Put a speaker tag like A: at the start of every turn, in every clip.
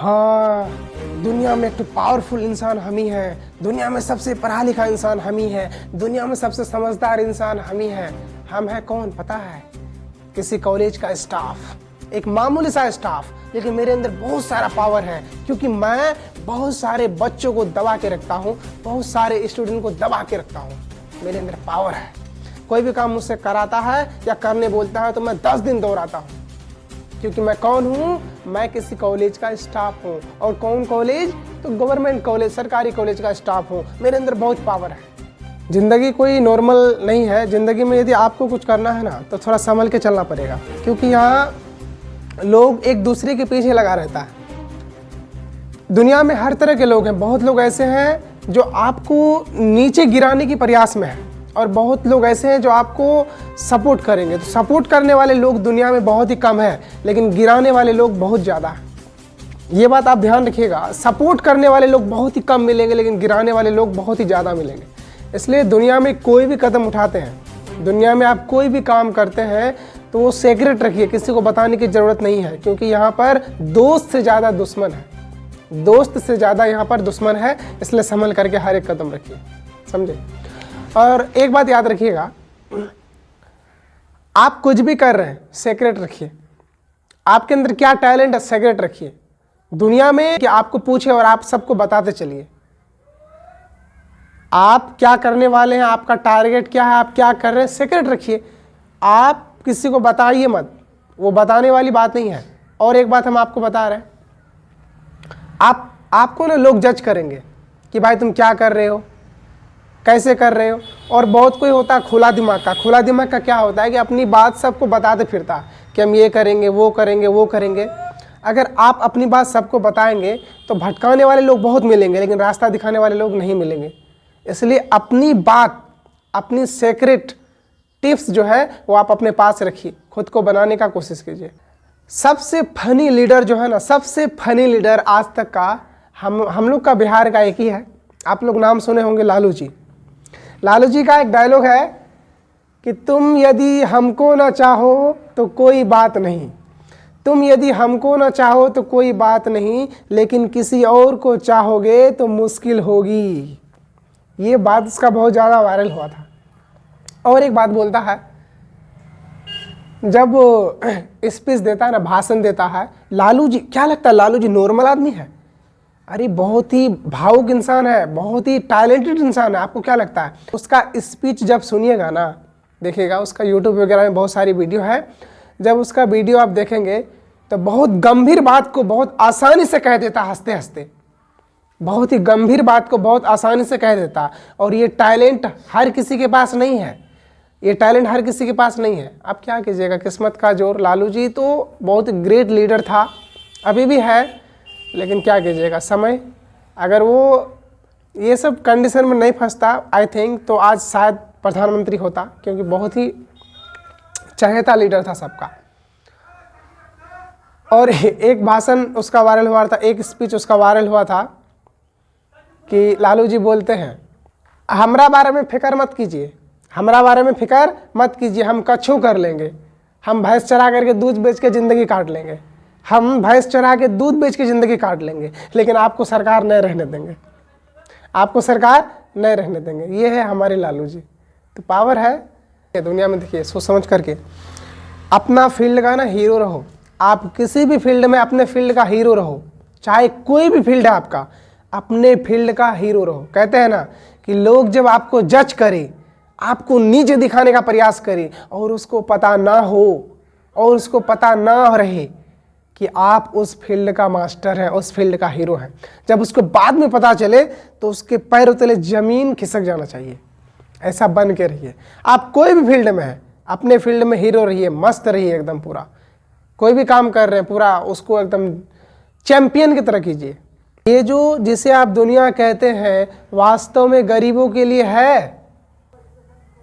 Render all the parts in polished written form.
A: हाँ, दुनिया में एक तो पावरफुल इंसान हम ही हैं, दुनिया में सबसे पढ़ा लिखा इंसान हम ही है, दुनिया में सबसे समझदार इंसान हम ही है। हम हैं कौन पता है? किसी कॉलेज का स्टाफ, एक मामूली सा स्टाफ, लेकिन मेरे अंदर बहुत सारा पावर है क्योंकि मैं बहुत सारे बच्चों को दबा के रखता हूँ, बहुत सारे स्टूडेंट को दबा के रखता हूँ। मेरे अंदर पावर है। कोई भी काम मुझसे कराता है या करने बोलता है तो मैं 10 दिन दोहराता हूँ, क्योंकि मैं कौन हूँ? मैं किसी कॉलेज का स्टाफ हूँ। और कौन कॉलेज? तो गवर्नमेंट कॉलेज, सरकारी कॉलेज का स्टाफ हूँ। मेरे अंदर बहुत पावर है। ज़िंदगी कोई नॉर्मल नहीं है। ज़िंदगी में यदि आपको कुछ करना है ना तो थोड़ा संभल के चलना पड़ेगा, क्योंकि यहाँ लोग एक दूसरे के पीछे लगा रहता है। दुनिया में हर तरह के लोग हैं। बहुत लोग ऐसे हैं जो आपको नीचे गिराने की प्रयास में है, और बहुत लोग ऐसे हैं जो आपको सपोर्ट करेंगे। तो सपोर्ट करने वाले लोग दुनिया में बहुत ही कम है, लेकिन गिराने वाले लोग बहुत ज़्यादा हैं। ये बात आप ध्यान रखिएगा। सपोर्ट करने वाले लोग बहुत ही कम मिलेंगे, लेकिन गिराने वाले लोग बहुत ही ज़्यादा मिलेंगे। इसलिए दुनिया में कोई भी कदम उठाते हैं, दुनिया में आप कोई भी काम करते हैं तो वो सीक्रेट रखिए, किसी को बताने की ज़रूरत नहीं है, क्योंकि यहाँ पर दोस्त से ज़्यादा दुश्मन है। दोस्त से ज़्यादा यहाँ पर दुश्मन है, इसलिए संभल करके हर एक कदम रखिए, समझे। और एक बात याद रखिएगा, आप कुछ भी कर रहे हैं सीक्रेट रखिए। आपके अंदर क्या टैलेंट है सीक्रेट रखिए। दुनिया में कि आपको पूछे और आप सबको बताते चलिए आप क्या करने वाले हैं, आपका टारगेट क्या है, आप क्या कर रहे हैं, सीक्रेट रखिए। आप किसी को बताइए मत, वो बताने वाली बात नहीं है। और एक बात हम आपको बता रहे हैं, आपको ना लोग जज करेंगे कि भाई तुम क्या कर रहे हो, कैसे कर रहे हो। और बहुत कोई होता है खुला दिमाग का। खुला दिमाग का क्या होता है कि अपनी बात सबको बताते फिरता कि हम ये करेंगे, वो करेंगे, वो करेंगे। अगर आप अपनी बात सबको बताएंगे तो भटकाने वाले लोग बहुत मिलेंगे, लेकिन रास्ता दिखाने वाले लोग नहीं मिलेंगे। इसलिए अपनी बात, अपनी सीक्रेट टिप्स जो है वो आप अपने पास रखिए, खुद को बनाने का कोशिश कीजिए। सबसे फनी लीडर जो है ना, सबसे फनी लीडर आज तक का हम लोग का बिहार का एक ही है। आप लोग नाम सुने होंगे, लालू जी। लालू जी का एक डायलॉग है कि तुम यदि हमको ना चाहो तो कोई बात नहीं, तुम यदि हमको ना चाहो तो कोई बात नहीं, लेकिन किसी और को चाहोगे तो मुश्किल होगी। ये बात उसका बहुत ज़्यादा वायरल हुआ था। और एक बात बोलता है, जब वो स्पीच देता है ना, भाषण देता है, लालू जी, क्या लगता है लालू जी नॉर्मल आदमी है? अरे बहुत ही भावुक इंसान है, बहुत ही टैलेंटेड इंसान है। आपको क्या लगता है? उसका स्पीच जब सुनिएगा ना, देखिएगा, उसका यूट्यूब वगैरह में बहुत सारी वीडियो है। जब उसका वीडियो आप देखेंगे तो बहुत गंभीर बात को बहुत आसानी से कह देता, हंसते हंसते। बहुत ही गंभीर बात को बहुत आसानी से कह देता। और ये टैलेंट हर किसी के पास नहीं है, ये टैलेंट हर किसी के पास नहीं है। आप क्या कीजिएगा, किस्मत का जोर। लालू जी तो बहुत ग्रेट लीडर था, अभी भी है, लेकिन क्या कीजिएगा, समय। अगर वो ये सब कंडीशन में नहीं फंसता, आई थिंक, तो आज शायद प्रधानमंत्री होता, क्योंकि बहुत ही चहेता लीडर था सबका। और एक भाषण उसका वायरल हुआ था, एक स्पीच उसका वायरल हुआ था कि लालू जी बोलते हैं, हमरा बारे में फिक्र मत कीजिए, हमरा बारे में फिक्र मत कीजिए, हम कच्छू कर लेंगे, हम भैंस चरा करके दूध बेच के ज़िंदगी काट लेंगे, हम भैंस चरा के दूध बेच के ज़िंदगी काट लेंगे, लेकिन आपको सरकार नहीं रहने देंगे, आपको सरकार नहीं रहने देंगे। ये है हमारे लालू जी। तो पावर है दुनिया में। देखिए, सोच समझ करके अपना फील्ड का ना हीरो रहो। आप किसी भी फील्ड में अपने फील्ड का हीरो रहो, चाहे कोई भी फील्ड है आपका, अपने फील्ड का हीरो रहो। कहते हैं ना कि लोग जब आपको जज करें, आपको नीचे दिखाने का प्रयास करें, और उसको पता ना हो, और उसको पता ना रहे कि आप उस फील्ड का मास्टर हैं, उस फील्ड का हीरो हैं, जब उसको बाद में पता चले तो उसके पैरों तले ज़मीन खिसक जाना चाहिए। ऐसा बन के रहिए। आप कोई भी फील्ड में हैं, अपने फील्ड में हीरो रहिए, मस्त रहिए एकदम पूरा। कोई भी काम कर रहे हैं पूरा उसको एकदम चैंपियन की तरह कीजिए। ये जो जिसे आप दुनिया कहते हैं, वास्तव में गरीबों के लिए है,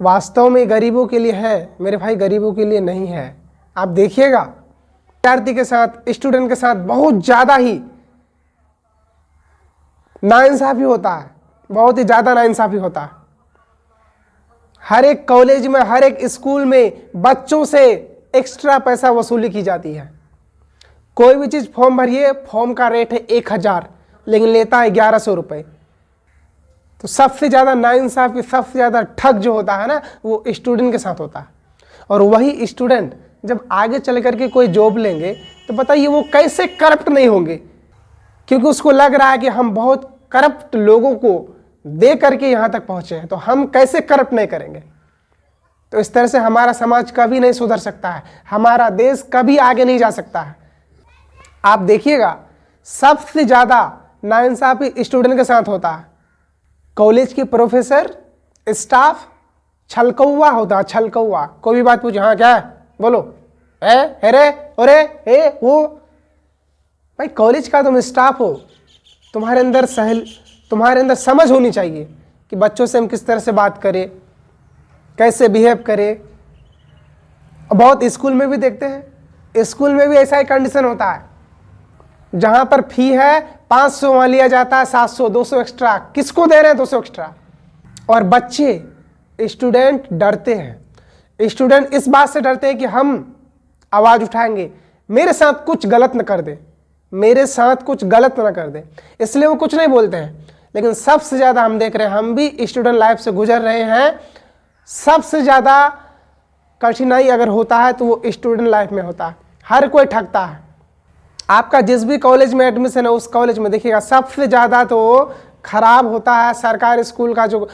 A: वास्तव में गरीबों के लिए है मेरे भाई, गरीबों के लिए नहीं है। आप देखिएगा, विद्यार्थी के साथ, स्टूडेंट के साथ बहुत ज़्यादा ही नाइंसाफ़ी होता है, बहुत ही ज़्यादा नाइंसाफ़ी होता है। हर एक कॉलेज में, हर एक स्कूल में बच्चों से एक्स्ट्रा पैसा वसूली की जाती है। कोई भी चीज़ फॉर्म भरिए, फॉर्म का रेट है 1000 लेकिन लेता है 1100 रुपये। तो सबसे ज़्यादा नाइंसाफ़ी, सबसे ज़्यादा ठग जो होता है ना, वो स्टूडेंट के साथ होता है। और वही स्टूडेंट जब आगे चल करके कोई जॉब लेंगे तो बताइए वो कैसे करप्ट नहीं होंगे, क्योंकि उसको लग रहा है कि हम बहुत करप्ट लोगों को दे करके यहाँ तक पहुँचे हैं, तो हम कैसे करप्ट नहीं करेंगे। तो इस तरह से हमारा समाज कभी नहीं सुधर सकता है, हमारा देश कभी आगे नहीं जा सकता है। आप देखिएगा सबसे ज़्यादा नाइंसाफ़ी स्टूडेंट के साथ होता है। कॉलेज के प्रोफेसर, स्टाफ छलकौआ होता है, छलकौआ। कोई भी बात पूछे, हाँ क्या है बोलो, है रे, अरे ए वो। भाई कॉलेज का तुम स्टाफ हो, तुम्हारे अंदर समझ होनी चाहिए कि बच्चों से हम किस तरह से बात करें, कैसे बिहेव करें। बहुत स्कूल में भी देखते हैं, स्कूल में भी ऐसा ही कंडीशन होता है, जहां पर फी है 500 वहां लिया जाता है 700, 200 एक्स्ट्रा। किसको दे रहे हैं 200 एक्स्ट्रा? और बच्चे, स्टूडेंट डरते हैं। स्टूडेंट इस बात से डरते हैं कि हम आवाज़ उठाएंगे, मेरे साथ कुछ गलत न कर दे, मेरे साथ कुछ गलत ना कर दे, इसलिए वो कुछ नहीं बोलते हैं। लेकिन सबसे ज़्यादा हम देख रहे हैं, हम भी स्टूडेंट लाइफ से गुजर रहे हैं, सबसे ज़्यादा कठिनाई अगर होता है तो वो स्टूडेंट लाइफ में होता है। हर कोई ठगता है। आपका जिस भी कॉलेज में एडमिशन है उस कॉलेज में देखिएगा सबसे ज़्यादा तो खराब होता है सरकारी स्कूल का, जो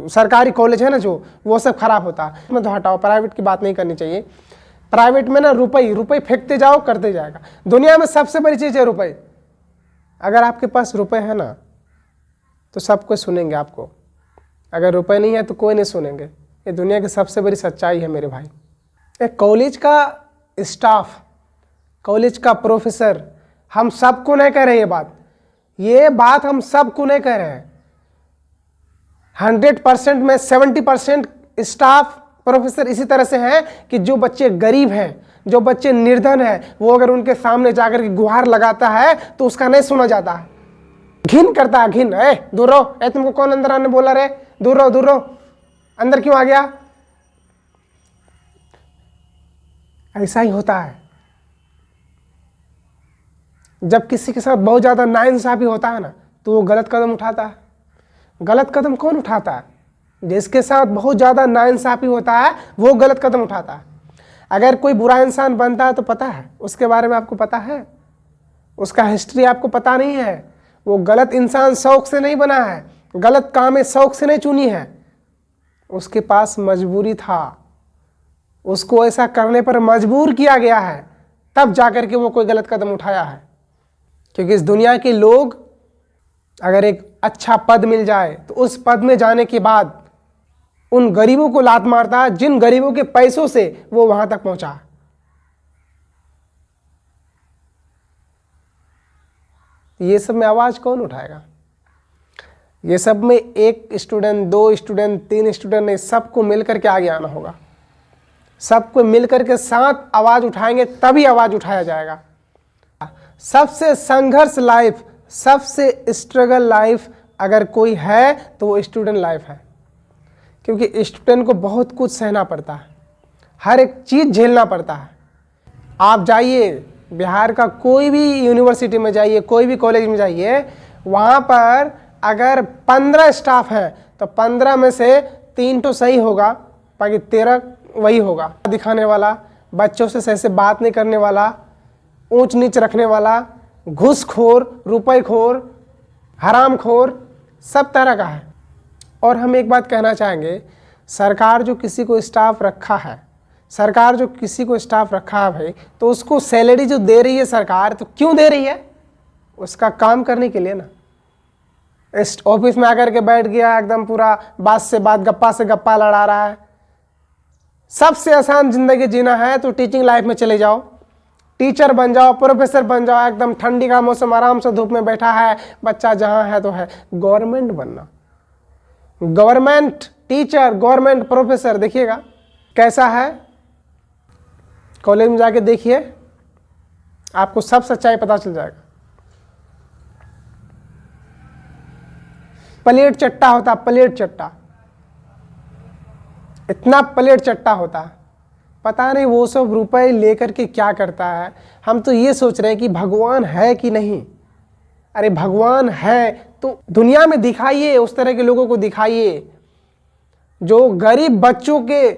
A: सरकारी कॉलेज है ना, जो वो सब खराब होता है। मैं तो हटाओ, प्राइवेट की बात नहीं करनी चाहिए। प्राइवेट में ना रुपये फेंकते जाओ, करते जाएगा। दुनिया में सबसे बड़ी चीज़ है रुपये। अगर आपके पास रुपये है ना तो सब कोई सुनेंगे आपको, अगर रुपये नहीं है तो कोई नहीं सुनेंगे। ये दुनिया की सबसे बड़ी सच्चाई है मेरे भाई। एक कॉलेज का स्टाफ, कॉलेज का प्रोफेसर, हम सबको नहीं कह रहे ये बात हम सबको नहीं कह रहे हैं। 100% में 70% स्टाफ, प्रोफेसर इसी तरह से हैं कि जो बच्चे गरीब हैं, जो बच्चे निर्धन हैं, वो अगर उनके सामने जाकर के गुहार लगाता है तो उसका नहीं सुना जाता है। घिन करता है, घिन। दूर रहो, तुमको कौन अंदर आने बोला रे, दूर रहो, दूर रहो, अंदर क्यों आ गया। ऐसा ही होता है जब किसी के साथ बहुत ज़्यादा नाइंसाफ़ी होता है ना, तो वो गलत कदम उठाता है। गलत कदम कौन उठाता है? जिसके साथ बहुत ज़्यादा नाइंसाफ़ी होता है वो गलत कदम उठाता है। अगर कोई बुरा इंसान बनता है तो पता है उसके बारे में, आपको पता है, उसका हिस्ट्री आपको पता नहीं है। वो गलत इंसान शौक से नहीं बना है, गलत काम में शौक से नहीं चुनी है, उसके पास मजबूरी था, उसको ऐसा करने पर मजबूर किया गया है, तब जाकर के वो कोई गलत कदम उठाया है। क्योंकि इस दुनिया के लोग, अगर एक अच्छा पद मिल जाए तो उस पद में जाने के बाद उन गरीबों को लात मारता है जिन गरीबों के पैसों से वो वहां तक पहुंचा। ये सब में आवाज कौन उठाएगा? ये सब में एक स्टूडेंट, 2 स्टूडेंट, 3 स्टूडेंट नहीं, सबको मिलकर के आगे आना होगा। सबको मिलकर के साथ आवाज उठाएंगे तभी आवाज उठाया जाएगा। सबसे संघर्ष लाइफ, सबसे स्ट्रगल लाइफ अगर कोई है तो वो स्टूडेंट लाइफ है। क्योंकि स्टूडेंट को बहुत कुछ सहना पड़ता है, हर एक चीज़ झेलना पड़ता है। आप जाइए बिहार का कोई भी यूनिवर्सिटी में जाइए, कोई भी कॉलेज में जाइए, वहाँ पर अगर 15 स्टाफ हैं तो 15 में से 3 तो सही होगा, बाकी 13 वही होगा दिखाने वाला, बच्चों से सही से बात नहीं करने वाला, ऊंच नीच रखने वाला, घूसखोर, रुपयेखोर, हरामखोर, सब तरह का है। और हम एक बात कहना चाहेंगे, सरकार जो किसी को स्टाफ रखा है, सरकार जो किसी को स्टाफ रखा है भाई, तो उसको सैलरी जो दे रही है सरकार, तो क्यों दे रही है? उसका काम करने के लिए ना। इस ऑफिस में आकर के बैठ गया, एकदम पूरा बात से बात, गप्पा से गप्पा लड़ा रहा है। सबसे आसान जिंदगी जीना है तो टीचिंग लाइफ में चले जाओ, टीचर बन जाओ, प्रोफेसर बन जाओ। एकदम ठंडी का मौसम, आराम से धूप में बैठा है बच्चा, जहाँ है तो है। गवर्नमेंट बनना, गवर्नमेंट टीचर, गवर्नमेंट प्रोफेसर, देखिएगा कैसा है। कॉलेज में जाके देखिए, आपको सब सच्चाई पता चल जाएगा। प्लेट चट्टा होता, प्लेट चट्टा, इतना प्लेट चट्टा होता पता नहीं वो सब रुपए लेकर के क्या करता है। हम तो ये सोच रहे हैं कि भगवान है कि नहीं। अरे भगवान है तो दुनिया में दिखाइए, उस तरह के लोगों को दिखाइए जो गरीब बच्चों के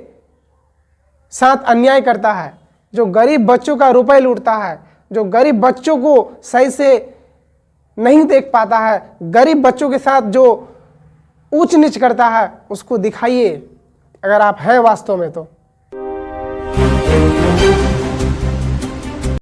A: साथ अन्याय करता है, जो गरीब बच्चों का रुपए लूटता है, जो गरीब बच्चों को सही से नहीं देख पाता है, गरीब बच्चों के साथ जो ऊंच नीच करता है, उसको दिखाइए अगर आप हैं वास्तव में तो।